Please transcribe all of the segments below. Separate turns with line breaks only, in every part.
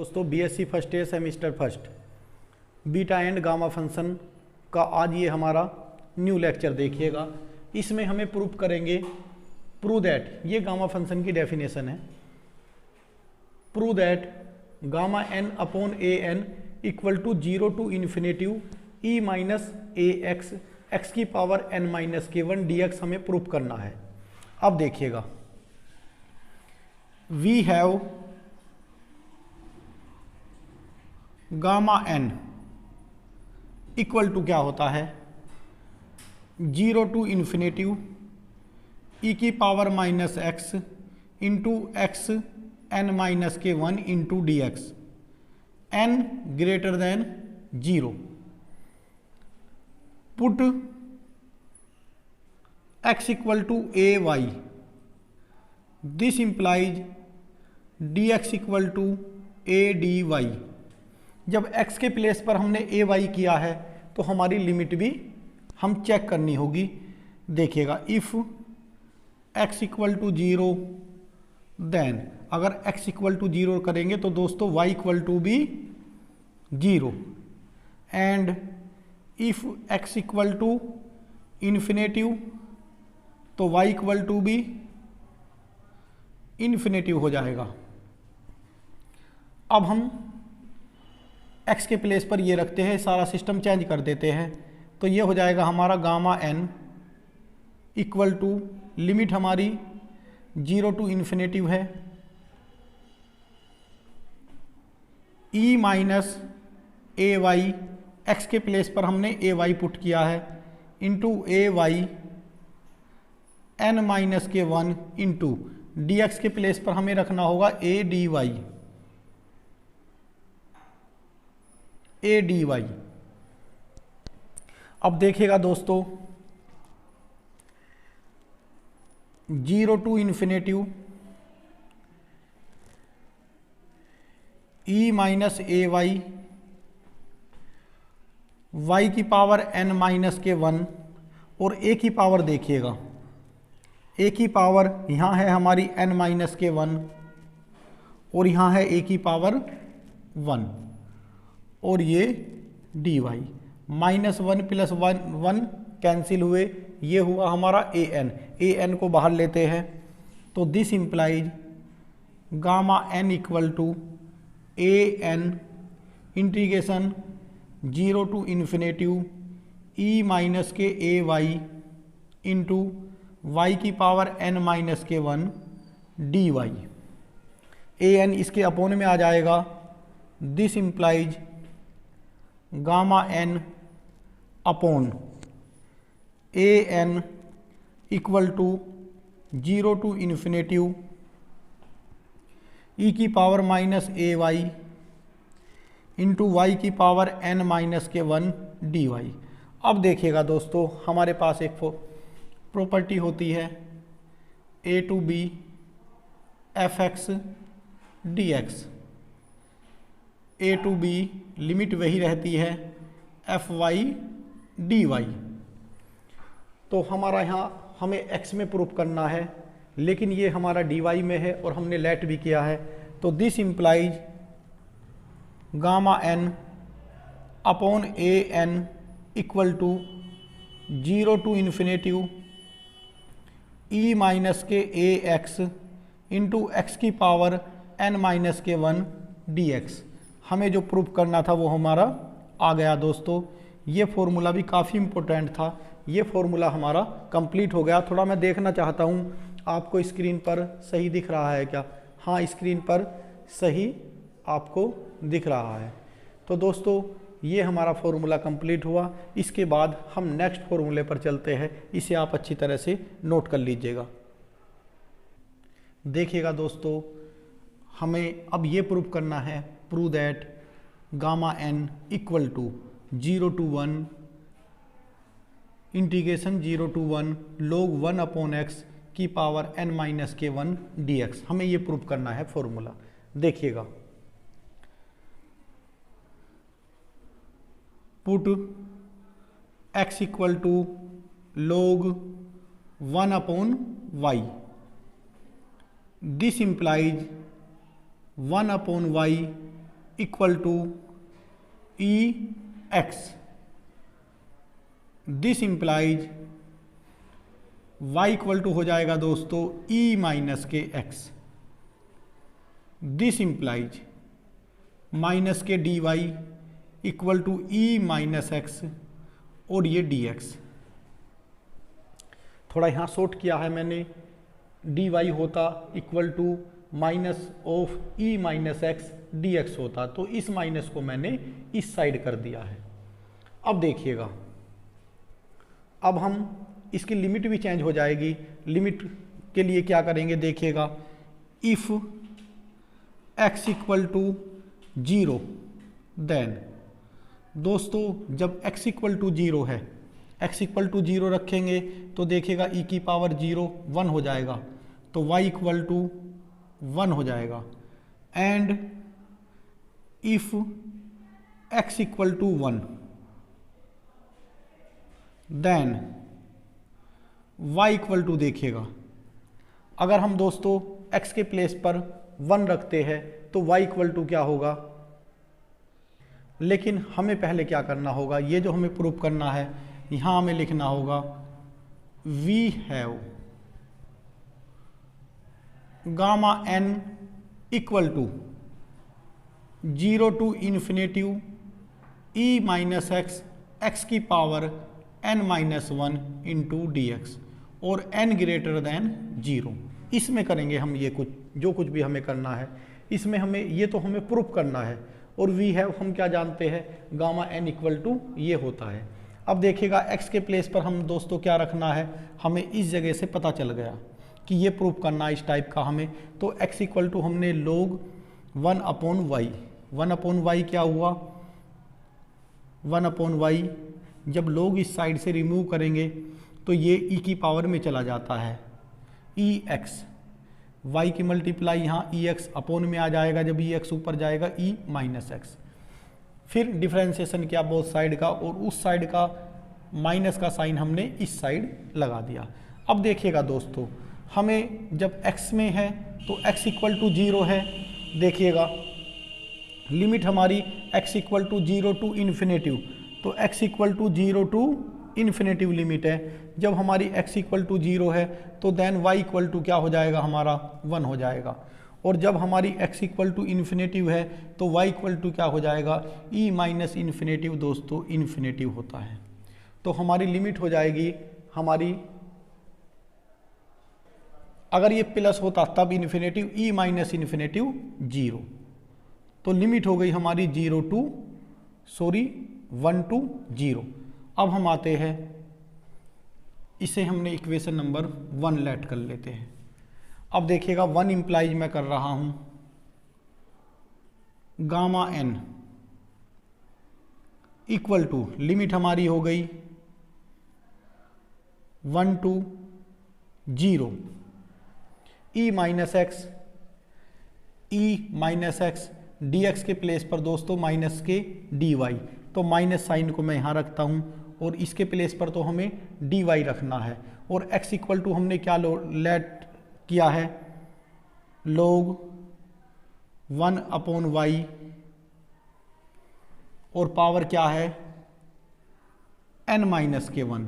दोस्तों BSc first year semester first beta and gamma function का आज ये हमारा न्यू लेक्चर देखिएगा। इसमें हमें प्रूफ करेंगे प्रूव दैट, ये गामा फंक्शन की डेफिनेशन है, prove that gamma N upon A N equal to 0 to infinitive E minus A X X की पावर एन माइनस के 1 डी एक्स हमें प्रूफ करना है। अब देखिएगा, we have gamma N equal to क्या होता है 0 टू इन्फिनेटिव ई की power minus X into X N minus के 1 into D X N greater than 0। Put x equal to A Y, this implies D x equal to A D Y. जब x के place पर हमने A Y किया है तो हमारी limit भी हम चेक करनी होगी। देखिएगा, if x equal to 0 then, अगर x इक्वल टू 0 करेंगे तो दोस्तों y इक्वल टू भी 0 and if x equal to infinitive तो y इक्वल टू भी इन्फिनेटिव हो जाएगा। अब हम x के प्लेस पर ये रखते हैं, सारा सिस्टम चेंज कर देते हैं, तो ये हो जाएगा हमारा gamma n equal to, limit हमारी 0 टू इन्फिनेटिव है, e minus A Y, X के प्लेस पर हमने ए वाई पुट किया है, into A Y N minus के 1 इंटू डी एक्स के प्लेस पर हमें रखना होगा A D Y, A D Y. अब देखिएगा दोस्तों, 0 to infinitive E minus A Y, Y की पावर एन माइनस के 1 और ए की पावर देखिएगा, ए की पावर यहाँ है हमारी एन माइनस के 1 और यहाँ है ए की पावर 1 और ये डी वाई, -1 प्लस 1 कैंसिल हुए, ये हुआ हमारा ए एन को बाहर लेते हैं तो this implies gamma N equal to A N integration 0 to infinitive E minus के ए वाई इंटू वाई की पावर एन माइनस के 1 डी वाई। ए एन इसके अपोन में आ जाएगा, this implies gamma N upon A N equal to 0 to infinitive E की power minus A Y into Y की power N minus के 1 D Y. अब देखिएगा दोस्तों, हमारे पास एक प्रॉपर्टी होती है A to B F x D X, A to B limit वही रहती है एफ वाई डी वाई। तो हमारा यहाँ हमें एक्स में प्रूफ करना है, लेकिन ये हमारा डी वाई में है और हमने लेट भी किया है, तो this implies gamma N upon A N equal to 0 to infinitive E minus के ए एक्स इंटू एक्स की पावर एन माइनस के 1 डी एक्स। हमें जो प्रूफ करना था वो हमारा आ गया दोस्तों। ये फॉर्मूला भी काफ़ी इम्पोर्टेंट था, ये फॉर्मूला हमारा कंप्लीट हो गया। थोड़ा मैं देखना चाहता हूँ आपको स्क्रीन पर सही दिख रहा है क्या? हाँ, स्क्रीन पर सही आपको दिख रहा है। तो दोस्तों ये हमारा फॉर्मूला कंप्लीट हुआ। इसके बाद हम नेक्स्ट फॉर्मूले पर चलते हैं, इसे आप अच्छी तरह से नोट कर लीजिएगा। देखिएगा दोस्तों, हमें अब ये प्रूफ करना है, prove that gamma N equal to 0 to 1 integration 0 to 1 log 1 upon x की पावर एन माइनस के 1 डी एक्स। हमें ये प्रूफ करना है फॉर्मूला। देखिएगा, put x equal to log 1 upon y, this implies 1 upon y equal to e x, this implies y equal to हो जाएगा दोस्तों e माइनस के एक्स, दिस इंप्लाइज माइनस के d y equal to e minus x और ये D x. थोड़ा यहाँ short किया है मैंने, डी वाई होता equal to minus of e minus x D x होता, तो इस माइनस को मैंने इस साइड कर दिया है। अब देखिएगा, अब हम इसकी लिमिट भी चेंज हो जाएगी। लिमिट के लिए क्या करेंगे देखिएगा, if x equal to 0 then दोस्तों जब x इक्वल टू 0 है, x इक्वल टू 0 रखेंगे तो देखिएगा e की पावर 0 1 हो जाएगा, तो y इक्वल टू 1 हो जाएगा। And if x equal to 1 then y equal to देखिएगा, अगर हम दोस्तों x के प्लेस पर 1 रखते हैं तो y इक्वल टू क्या होगा, लेकिन हमें पहले क्या करना होगा, ये जो हमें प्रूफ करना है यहाँ हमें लिखना होगा we have gamma n equal to 0 to infinitive e minus X X की power n minus 1 into D X और n ग्रेटर देन 0। इसमें करेंगे हम ये कुछ जो कुछ भी हमें करना है, इसमें हमें ये तो हमें प्रूफ करना है। और वी हैव हम क्या जानते हैं, गामा n इक्वल टू ये होता है। अब देखिएगा x के प्लेस पर हम दोस्तों क्या रखना है, हमें इस जगह से पता चल गया कि ये प्रूफ करना है इस टाइप का हमें। तो x इक्वल टू हमने log 1 upon y, 1 upon y क्या हुआ 1 अपॉन वाई, जब लोग इस साइड से रिमूव करेंगे तो ये e की पावर में चला जाता है ई एक्स, वाई की मल्टीप्लाई यहाँ ई एक्स अपॉन में आ जाएगा, जब ई एक्स ऊपर जाएगा ई माइनस एक्स। फिर डिफ्रेंशिएशन किया बोथ साइड का और उस साइड का माइनस का साइन हमने इस साइड लगा दिया। अब देखिएगा दोस्तों, हमें जब x में है तो x इक्वल टू 0 है, देखिएगा लिमिट हमारी x equal to 0 to infinitive, तो x equal to 0 to infinitive limit है। जब हमारी x इक्वल टू 0 है तो देन y इक्वल टू क्या हो जाएगा हमारा 1 हो जाएगा। और जब हमारी x इक्वल टू इन्फिनेटिव है तो y इक्वल टू क्या हो जाएगा e माइनस इन्फिनेटिव दोस्तों इन्फिनेटिव होता है। तो हमारी लिमिट हो जाएगी हमारी, अगर ये प्लस होता तब इन्फिनेटिव e माइनस इन्फिनेटिव 0, तो लिमिट हो गई हमारी 1 टू 0। अब हम आते हैं, इसे हमने इक्वेशन नंबर 1 लेट कर लेते हैं। अब देखिएगा 1 इंप्लाइज मैं कर रहा हूं gamma n equal to, limit हमारी हो गई 1 to 0 e minus x, e minus x D x के प्लेस पर दोस्तों माइनस के डी वाई, तो माइनस साइन को मैं यहाँ रखता हूँ और इसके प्लेस पर तो हमें डी वाई रखना है। और x इक्वल टू हमने क्या लेट किया है log 1 अपॉन वाई, और पावर क्या है n माइनस के 1,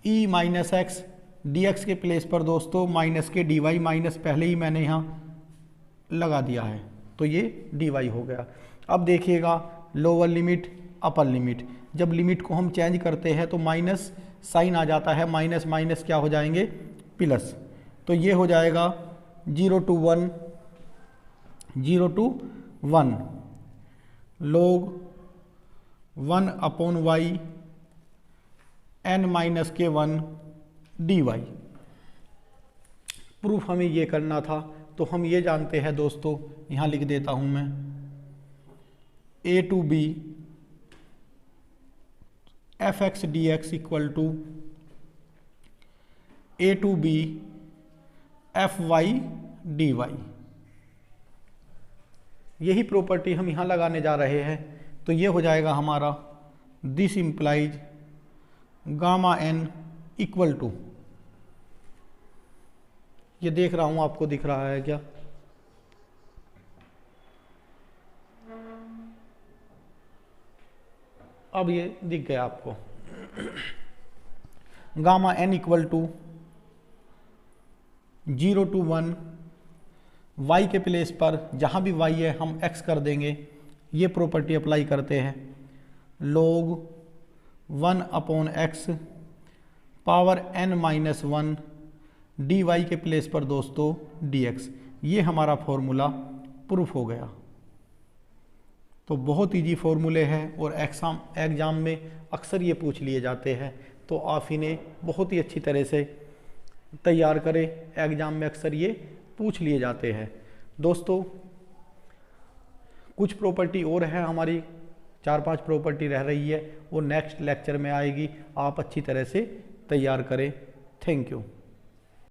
e minus x D x के प्लेस पर दोस्तों माइनस के डी वाई, माइनस पहले ही मैंने यहाँ लगा दिया है तो ये डी वाई हो गया। अब देखिएगा लोअर लिमिट अपर लिमिट, जब लिमिट को हम चेंज करते हैं तो माइनस साइन आ जाता है, माइनस माइनस क्या हो जाएंगे प्लस, तो ये हो जाएगा 0 to 1 log 1 upon y n minus के 1 डी वाई। प्रूफ हमें ये करना था, तो हम ये जानते हैं दोस्तों, यहाँ लिख देता हूँ मैं a to b f x D x equal to a to b f y d y. यही प्रॉपर्टी हम यहाँ लगाने जा रहे हैं, तो ये हो जाएगा हमारा this implies gamma n equal to, ये देख रहा हूँ आपको दिख रहा है क्या, अब ये दिख गया आपको। Gamma n equal to 0 to 1, y के प्लेस पर जहाँ भी y है हम x कर देंगे। ये प्रॉपर्टी अप्लाई करते हैं, log 1/x power n-1 dy के प्लेस पर दोस्तों dx। ये हमारा फॉर्मूला प्रूफ हो गया। तो बहुत ईजी फॉर्मूले हैं और एग्ज़ाम में अक्सर ये पूछ लिए जाते हैं, तो आप इन्हें बहुत ही अच्छी तरह से तैयार करें। एग्ज़ाम में अक्सर ये पूछ लिए जाते हैं। दोस्तों कुछ प्रॉपर्टी और है हमारी, 4-5 प्रॉपर्टी रह रही है, वो नेक्स्ट लेक्चर में आएगी। आप अच्छी तरह से तैयार करें। Thank you.